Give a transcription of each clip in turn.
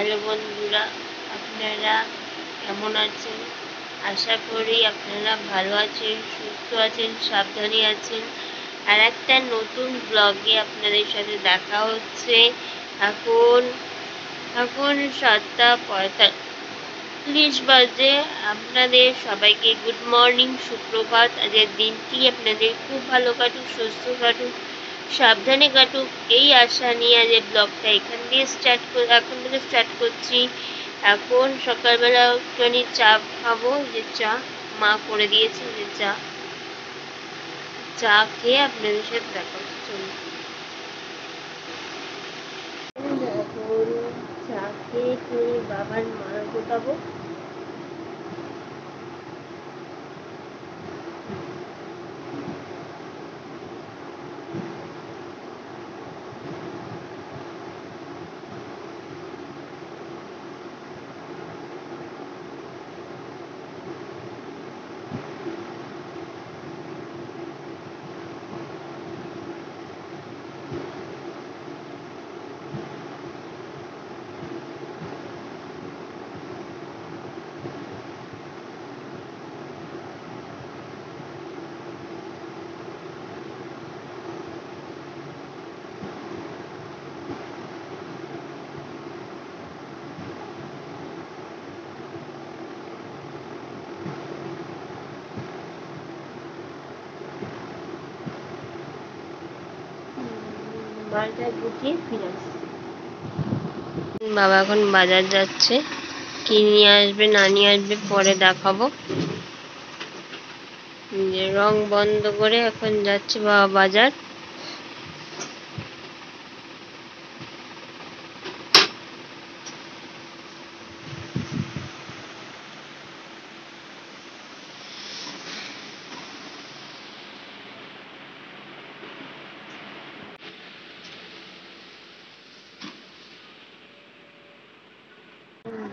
Hello বন্ধুরা, আপনারা কেমন আছেন? আশা করি আপনারা ভালো আছেন, সুস্থ আছেন, সাবধানে আছেন। আর একটা নতুন ব্লগে আপনাদের সাথে দেখা হচ্ছে। এখন এখন 7:45 বাজে। আপনাদের সবাইকে গুড মর্নিং, সুপ্রভাত। আজকের দিনটি আপনাদের খুব ভালো কাটুক, সুস্থ কাটুক, সাবধানে কাটুক, এই আশা নিয়ে আজ ব্লগটা এখন থেকে স্টার্ট করছি। এখন সকালবেলা একটুখানি চা খাবো, যে চা মা করে দিয়েছে, যে চা খেয়ে আপনাদের সাথে দেখা হচ্ছে। চলুন, এখন চা খেয়ে বাবার মালা গোটাবো। মালটা গুটিয়ে ফিরে আসছি। বাবা এখন বাজার যাচ্ছে, কি নিয়ে আসবে না নিয়ে আসবে পরে দেখাবো। যে রং বন্ধ করে এখন যাচ্ছে বাবা বাজার।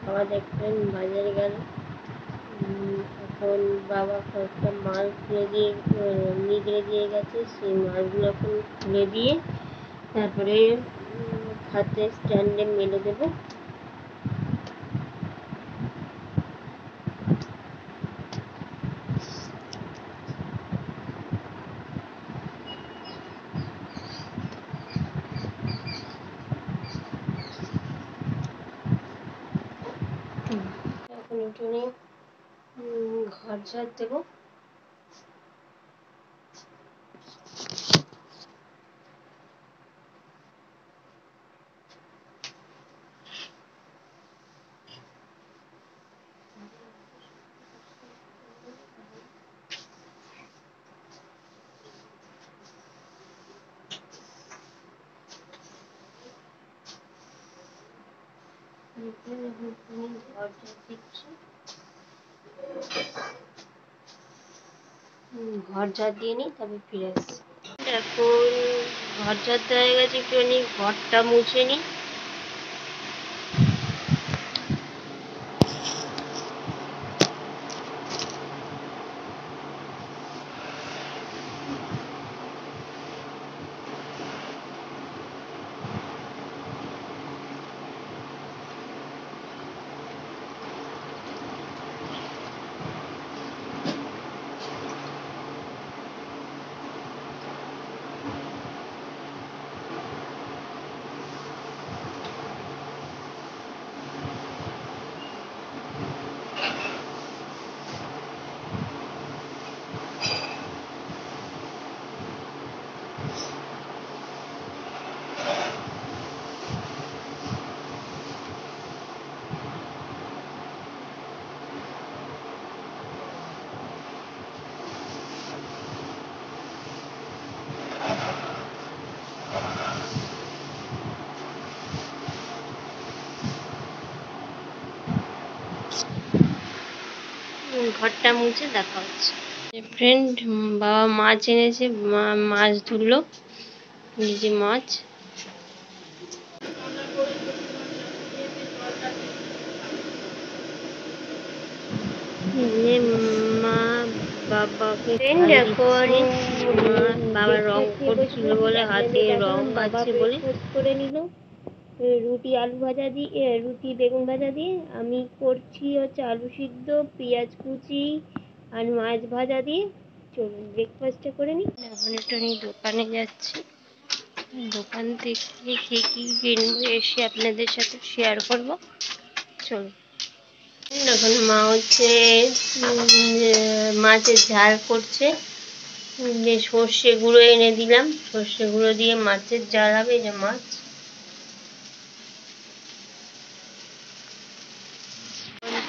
বাবা দেখলেন বাজারে গেল। এখন বাবা কয়েকটা মাছ নিগড়ে দিয়ে গেছে, সেই মাছগুলো এখন খুলে দিয়ে তারপরে হাতে স্ট্যান্ডে মেলে দেবো। এখন উঠোনে ঘর ঝাড় দেবো। ঘর ঝাড় দিচ্ছি, ঘর ঝাড় দিয়ে নিই, তবে ফিরে আসছি। এখন ঘর ঝাড় দেওয়া হয়ে গেছে, একটুখানি ঘরটা মুছে নিই। ঘরটা মুছে দেখা হচ্ছে। ফ্রেন্ড, বাবা মাছ এনেছে, মাছ ধরলো, নিজে মাছ। মা বাবাকে এখন বাবা রং করছিল বলে, হাতে রং আছে বলে করে নিল। রুটি আলু ভাজা দিয়ে রুটি বেগুন ভাজা দিয়ে, আমি করছি হচ্ছে আলু সিদ্ধ, পেঁয়াজ কুচি আর মাছ ভাজা দিয়ে। চলুন ব্রেকফাস্টটা করে নিই। এখন একটু আমি দোকানে যাচ্ছি, দোকান থেকে কী কী কিনবো এসে আপনাদের সাথে শেয়ার করবো। চলুন। এখন মা হচ্ছে মাছের ঝাল করছে। যে সর্ষে গুঁড়ো এনে দিলাম, সর্ষে গুঁড়ো দিয়ে মাছের ঝাল হবে। যে মাছ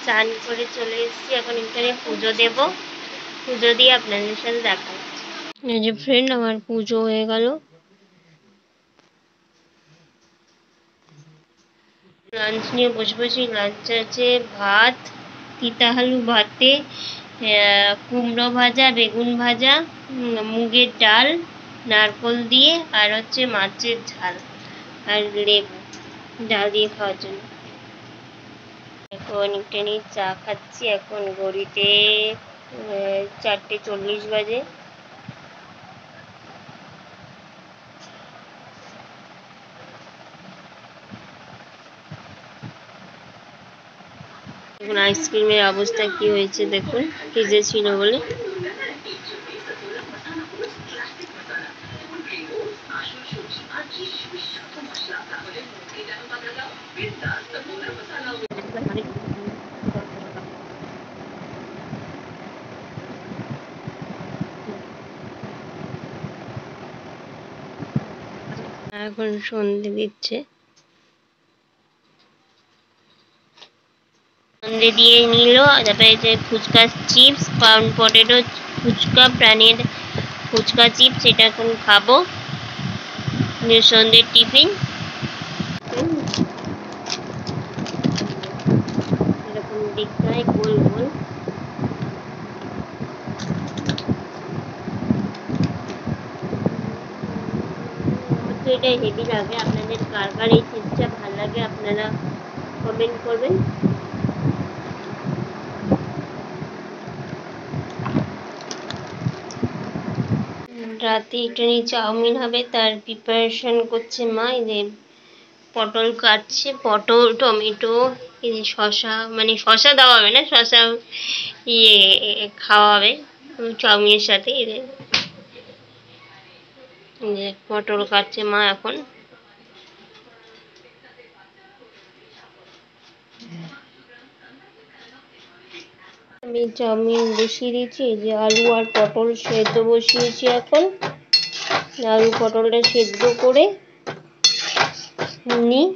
চান করে চলে এসেছি, এখন এখানে পুজো দেব। পুজো দিয়ে আপনাদের সাথে দেখা হচ্ছে। এই যে ফ্রেন্ড, আমার পুজো হয়ে গেল। লাঞ্চ নিয়ে বসে বসে, লাঞ্চ আছে ভাত, তিতা আলু ভাতে, কুমড়ো ভাজা, বেগুন ভাজা, মুগের ডাল নারকোল দিয়ে, আর হচ্ছে মাছের ঝাল আর লেবু ডাল দিয়ে খাওয়ার জন্য। এখন একটুখানি চা খাচ্ছি। এখন ঘড়িতে 4:40 বাজে। এখন আইসক্রিমের অবস্থা কি হয়েছে দেখুন, ফ্রিজে ছিল বলে। এখন সন্ধে দিচ্ছে, সন্ধে দিয়ে নিল। তারপরে যে fuchka chips, pound potato fuchka, প্রাণের ফুচকা চিপস, এটা এখন খাবো সন্ধ্যের টিফিন। এরকম দেখতে হয় গোল গোল। তো এটা হেভি লাগে। আপনাদের কার কার এই চিপসটা ভালো লাগে আপনারা কমেন্ট করবেন। রাতে একটুখানি চাউমিন হবে, তার প্রিপারেশন করছে মা। এই যে পটল কাটছে, পটল টমেটো, এই যে শসা, মানে শসা দেওয়া হবে না, শসা ইয়ে খাওয়া হবে চাউমিনের সাথে। এই যে পটল কাটছে মা এখন। আমি চাউমিন বসিয়ে দিয়েছি। এই যে আলু আর পটল সেদ্ধ বসিয়েছি। এখন আলু পটলটা সেদ্ধ করে নিই,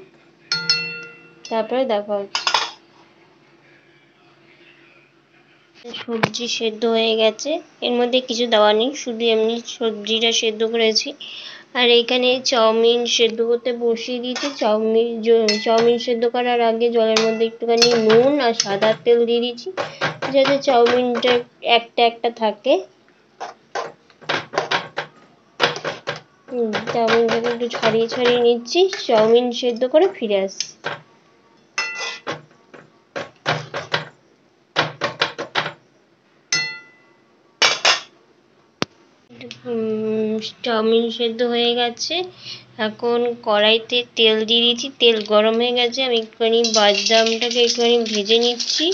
তারপরে দেখা হচ্ছে। সবজি সেদ্ধ হয়ে গেছে, এর মধ্যে কিছু দেওয়া নেই, শুধু এমনি সবজিটা সেদ্ধ করেছি। আর এখানে চাউমিন সেদ্ধ করতে বসিয়ে দিয়েছি। চাউমিন সেদ্ধ করার আগে জলের মধ্যে একটুখানি নুন আর সাদা তেল দিয়ে দিয়েছি, যাতে চাউমিনটা একটা একটা থাকে। চাউমিনটাকে একটু ছাড়িয়ে ছাড়িয়ে নিচ্ছি, চাউমিন সেদ্ধ করে ফিরে আসছি। চাউমিন সেদ্ধ হয়ে গেছে। এখন কড়াইতে তেল দিয়ে দিয়েছি, তেল গরম হয়ে গেছে। আমি একটুখানি বাদামটাকে একটুখানি ভেজে নিচ্ছি।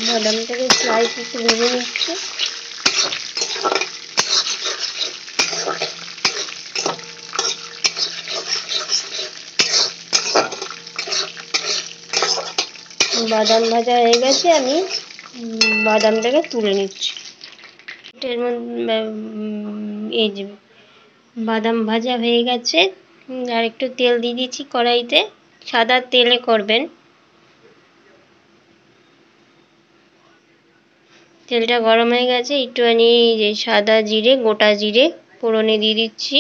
বাদামটাকে স্লাইস একটু ভেজে নিচ্ছি। বাদাম ভাজা হয়ে গেছে, আমি বাদামটাকে তুলে নিচ্ছি। এর মধ্যে এই যে বাদাম ভাজা হয়ে গেছে, আর একটু তেল দিয়ে দিচ্ছি কড়াইতে। সাদা তেলে করবেন। তেলটা গরম হয়ে গেছে, একটুখানি যে সাদা জিরে, গোটা জিরে ফোড়নে দিয়ে দিচ্ছি।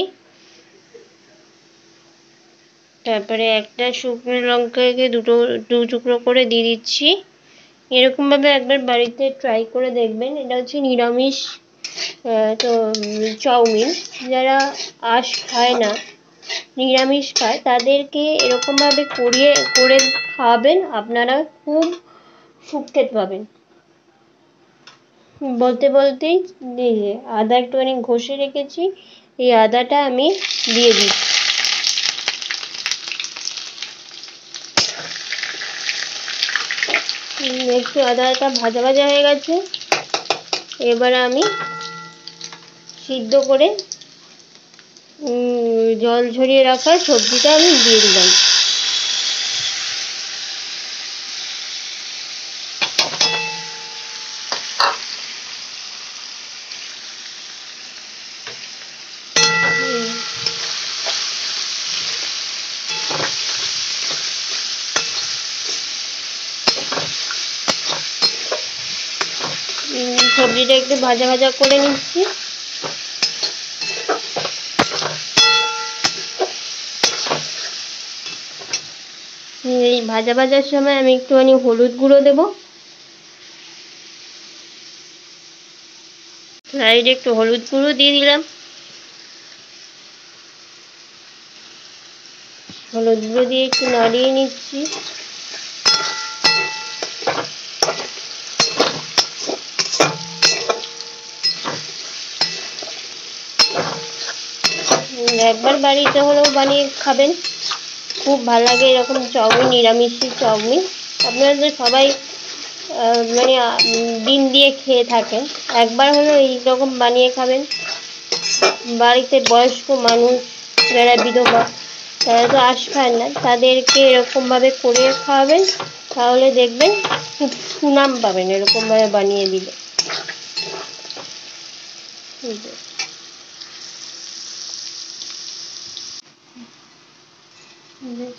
তারপরে একটা শুকনো লঙ্কাকে দু টুকরো করে দিয়ে দিচ্ছি। এরকমভাবে একবার বাড়িতে ট্রাই করে দেখবেন। এটা হচ্ছে নিরামিষ তো চাউমিন যারা আঁশ খায় না, নিরামিষ খায়, তাদেরকে এরকমভাবে করে খাওয়াবেন, আপনারা খুব সুখ্যাত পাবেন। বলতে বলতেই আদা একটুখানি ঘষে রেখেছি, এই আদাটা আমি দিয়ে দিচ্ছি। একটু আদাটা ভাজা ভাজা হয়ে গেছে, এবার আমি সিদ্ধ করে জল ঝরিয়ে রাখা সবজিটা আমি দিয়ে দিলাম। সবজিটা একটু ভাজা ভাজা করে নিচ্ছি। এই ভাজা ভাজার সময় আমি একটুখানি হলুদ গুঁড়ো দেবো, সাইডে একটু হলুদ গুঁড়ো দিয়ে দিলাম। হলুদ গুঁড়ো দিয়ে একটু নাড়িয়ে নিচ্ছি। একবার বাড়িতে হলেও বানিয়ে খাবেন, খুব ভালো লাগে এরকম চাউমিন, নিরামিষের চাউমিন। আপনারা তো সবাই মানে ডিম দিয়ে খেয়ে থাকেন, একবার হলেও এইরকম বানিয়ে খাবেন। বাড়িতে বয়স্ক মানুষ যারা বিধবা, তারা তো আঁশ খান না, তাদেরকে এরকমভাবে করে খাওয়াবেন, তাহলে দেখবেন খুব সুনাম পাবেন এরকমভাবে বানিয়ে দিলে।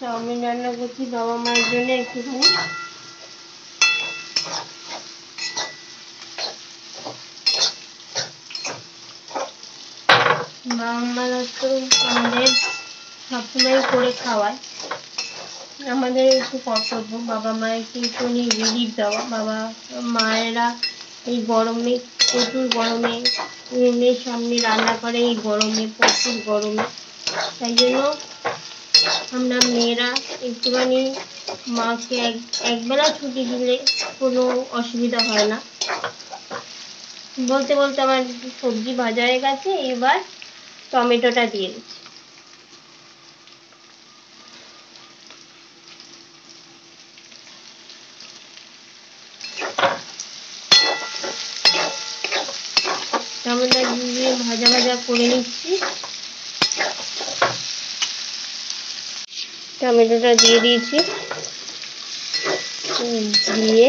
চাউমিন রান্না করছি বাবা মায়ের জন্য একটুখানি। বাবা মারা তো আমাদের সবসময় করে খাওয়ায়, আমাদের একটু কর্তব্য বাবা মায়েরকে একটুখানি রিলিফ দেওয়া। বাবা মায়েরা এই গরমে, প্রচুর গরমে, রুমের সামনে রান্না করে, এই গরমে, প্রচুর গরমে, তাই জন্য আমরা মেয়েরা একটুখানি মাকে একবেলা ছুটি দিলে কোনো অসুবিধা হয় না। বলতে বলতে আমার সবজি ভাজা হয়ে গেছে, এবার টমেটোটা দিয়ে দিচ্ছি। টমেটো দিয়ে ভাজা ভাজা করে নিচ্ছি। টমেটোটা দিয়ে দিয়েছি, দিয়ে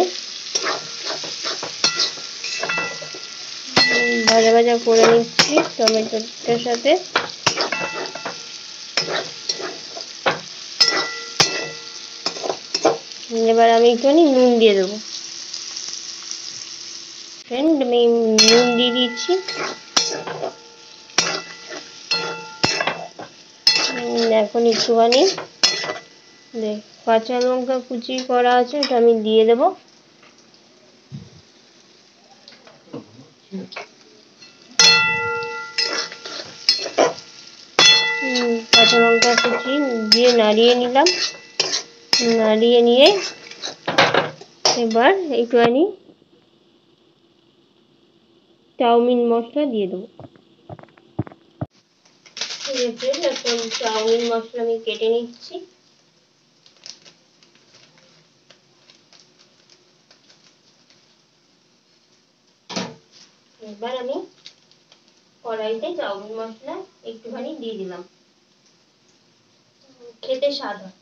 ভাজা ভাজা করে নিচ্ছি টমেটোটার সাথে। এবার আমি একটুখানি নুন দিয়ে দেবো। ফ্রেন্ড, আমি নুন দিয়ে দিচ্ছি। এখন একটুখানি কাঁচা লঙ্কা কুচি করা আছে, ওটা আমি দিয়ে দেবো। কাঁচা লঙ্কা কুচি দিয়ে নাড়িয়ে নিলাম। নাড়িয়ে নিয়ে এবার একটুখানি চাউমিন মশলা দিয়ে দেবো। এখন চাউমিন মশলা আমি কেটে নিচ্ছি। এবার আমি কড়াইতে চাউমিন মশলা একটুখানি দিয়ে দিলাম, খেতে স্বাদ হয়।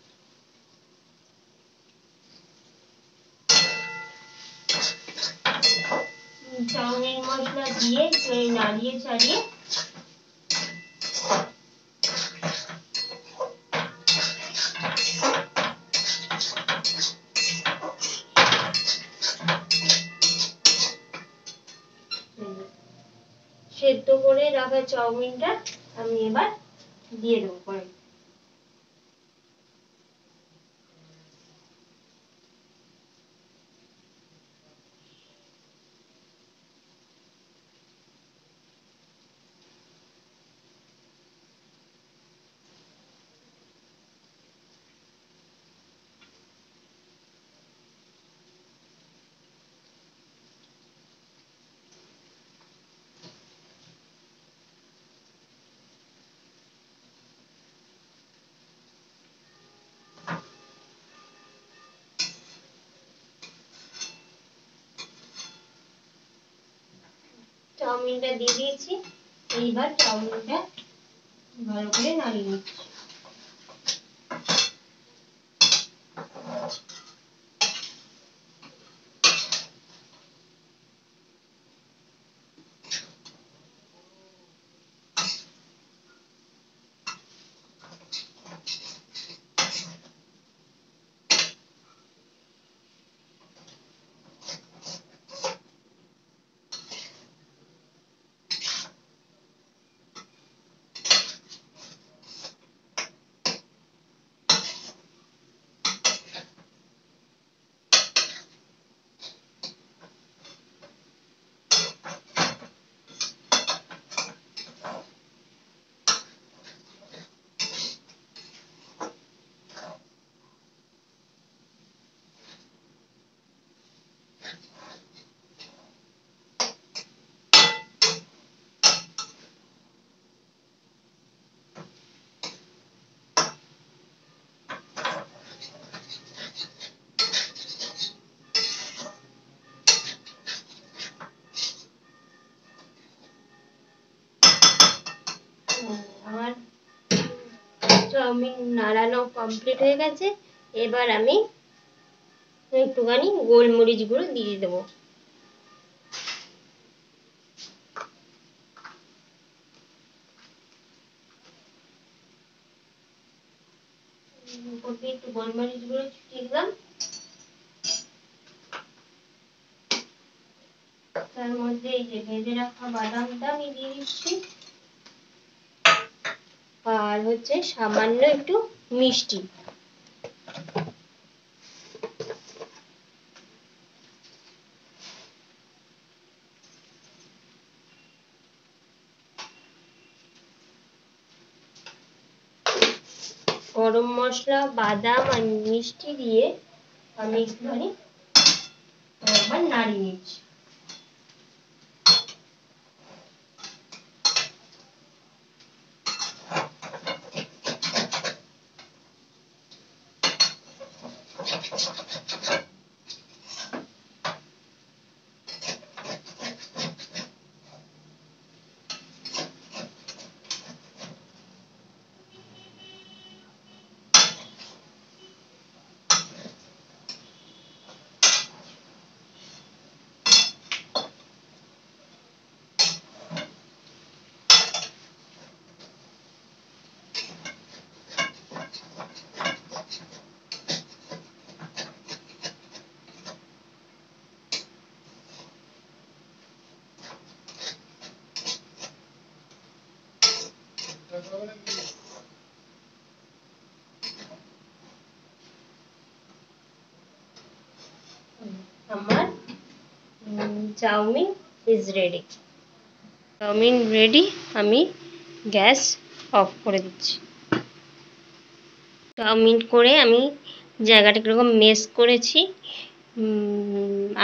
চাউমিন মশলা দিয়ে নাড়িয়ে চাড়িয়ে সেদ্ধ করে রাখা চাউমিনটা আমি এবার দিয়ে দেবো কড়াই। চাউমিনটা দিয়ে দিয়েছি। এইবার চাউমিনটা ভালো করে নাড়িয়ে নিচ্ছি। আমার চাউমিন নাড়ানো কমপ্লিট হয়ে গেছে। এবার আমি একটুখানি গোলমরিচ গুঁড়ো দিয়ে দেবো। একটু গোলমরিচ গুঁড়ো ছিটিয়ে দিলাম। তার মধ্যে এই যে ভেজে রাখা বাদামটা আমি দিয়ে দিচ্ছি, আর হচ্ছে সামান্য একটু মিষ্টি। গরম মশলা, বাদাম আর মিষ্টি দিয়ে আমি একটুখানি একবার নাড়িয়ে নিচ্ছি। আমার chow mein is ready. Chow mein ready, আমি গ্যাস অফ করে দিচ্ছি। চাউমিন করে আমি জায়গাটা কীরকম মেস করেছি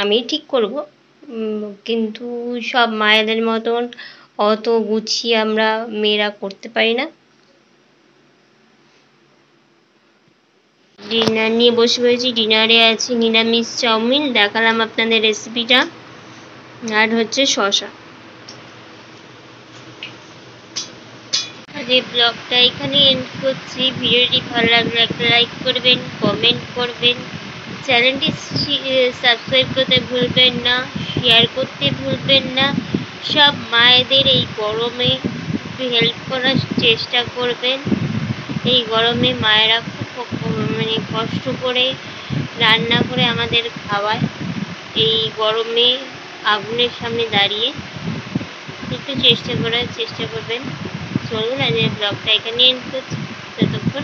আমি ঠিক করব, কিন্তু সব মায়েদের মতন অত গুছিয়ে আমরা মেয়েরা করতে পারি না। ডিনার নিয়ে বসে পড়েছি। ডিনারে আছে নিরামিষ চাউমিন, দেখালাম আপনাদের রেসিপিটা, আর হচ্ছে শসা। আজ এই ব্লগটা এখানে এন্ড করছি। ভিডিওটি ভালো লাগলে একটা লাইক করবেন, কমেন্ট করবেন, চ্যানেলটি সাবস্ক্রাইব করতে ভুলবেন না, শেয়ার করতে ভুলবেন না। সব মায়েদের এই গরমে একটু হেল্প করার চেষ্টা করবেন। এই গরমে মায়েরা খুব কষ্ট করে রান্না করে আমাদের খাওয়ায়। এই গরমে আগুনের সামনে দাঁড়িয়ে একটু চেষ্টা করবেন। চলুন আজ এই ব্লগটা এখানে এন্ড করছি। ততক্ষণ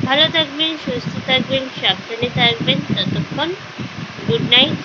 ভালো থাকবেন, সুস্থ থাকবেন, সাবধানে থাকবেন। ততক্ষণ গুড নাইট।